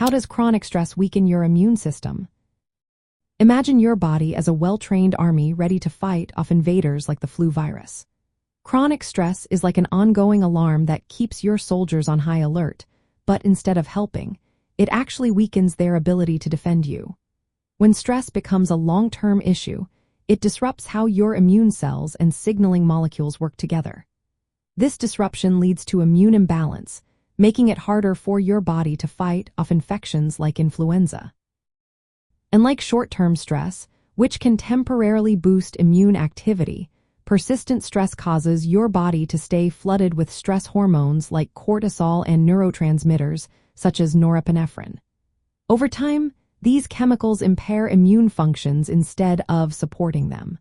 How does chronic stress weaken your immune system? Imagine your body as a well-trained army ready to fight off invaders like the flu virus. Chronic stress is like an ongoing alarm that keeps your soldiers on high alert, but instead of helping, it actually weakens their ability to defend you. When stress becomes a long-term issue, it disrupts how your immune cells and signaling molecules work together. This disruption leads to immune imbalance, making it harder for your body to fight off infections like influenza. And like short-term stress, which can temporarily boost immune activity, persistent stress causes your body to stay flooded with stress hormones like cortisol and neurotransmitters, such as norepinephrine. Over time, these chemicals impair immune functions instead of supporting them.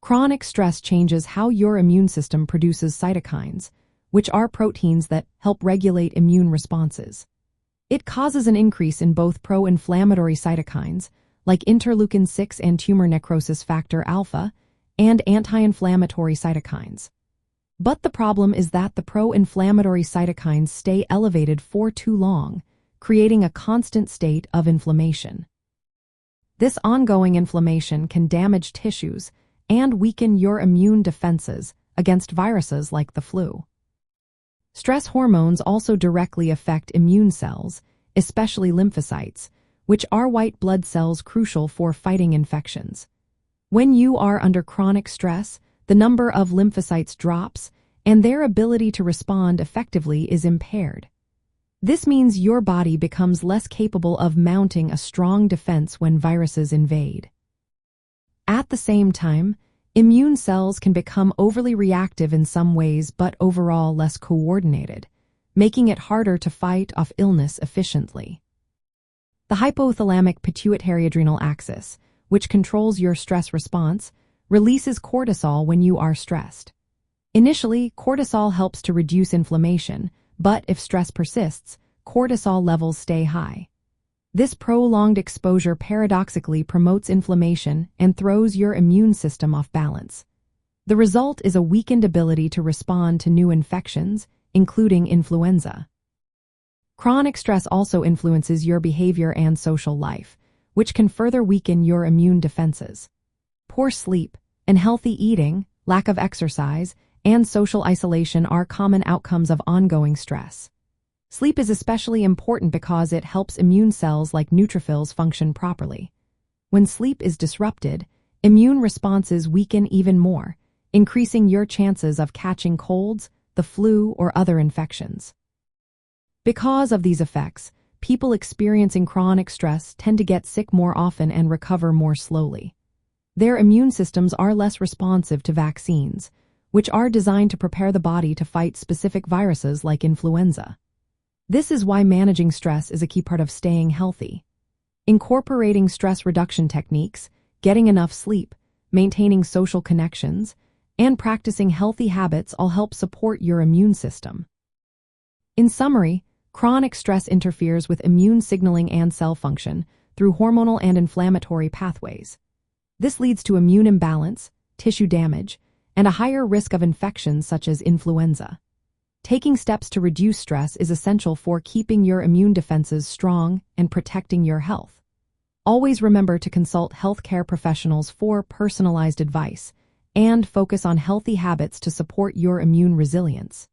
Chronic stress changes how your immune system produces cytokines, which are proteins that help regulate immune responses. It causes an increase in both pro-inflammatory cytokines, like interleukin-6 and tumor necrosis factor alpha, and anti-inflammatory cytokines. But the problem is that the pro-inflammatory cytokines stay elevated for too long, creating a constant state of inflammation. This ongoing inflammation can damage tissues and weaken your immune defenses against viruses like the flu. Stress hormones also directly affect immune cells, especially lymphocytes, which are white blood cells crucial for fighting infections. When you are under chronic stress, the number of lymphocytes drops, and their ability to respond effectively is impaired. This means your body becomes less capable of mounting a strong defense when viruses invade. At the same time, immune cells can become overly reactive in some ways but overall less coordinated, making it harder to fight off illness efficiently. The hypothalamic pituitary adrenal axis, which controls your stress response, releases cortisol when you are stressed. Initially, cortisol helps to reduce inflammation, but if stress persists, cortisol levels stay high. This prolonged exposure paradoxically promotes inflammation and throws your immune system off balance. The result is a weakened ability to respond to new infections, including influenza. Chronic stress also influences your behavior and social life, which can further weaken your immune defenses. Poor sleep, unhealthy eating, lack of exercise, and social isolation are common outcomes of ongoing stress. Sleep is especially important because it helps immune cells like neutrophils function properly. When sleep is disrupted, immune responses weaken even more, increasing your chances of catching colds, the flu, or other infections. Because of these effects, people experiencing chronic stress tend to get sick more often and recover more slowly. Their immune systems are less responsive to vaccines, which are designed to prepare the body to fight specific viruses like influenza. This is why managing stress is a key part of staying healthy. Incorporating stress reduction techniques, getting enough sleep, maintaining social connections, and practicing healthy habits all help support your immune system. In summary, chronic stress interferes with immune signaling and cell function through hormonal and inflammatory pathways. This leads to immune imbalance, tissue damage, and a higher risk of infections such as influenza. Taking steps to reduce stress is essential for keeping your immune defenses strong and protecting your health. Always remember to consult healthcare professionals for personalized advice and focus on healthy habits to support your immune resilience.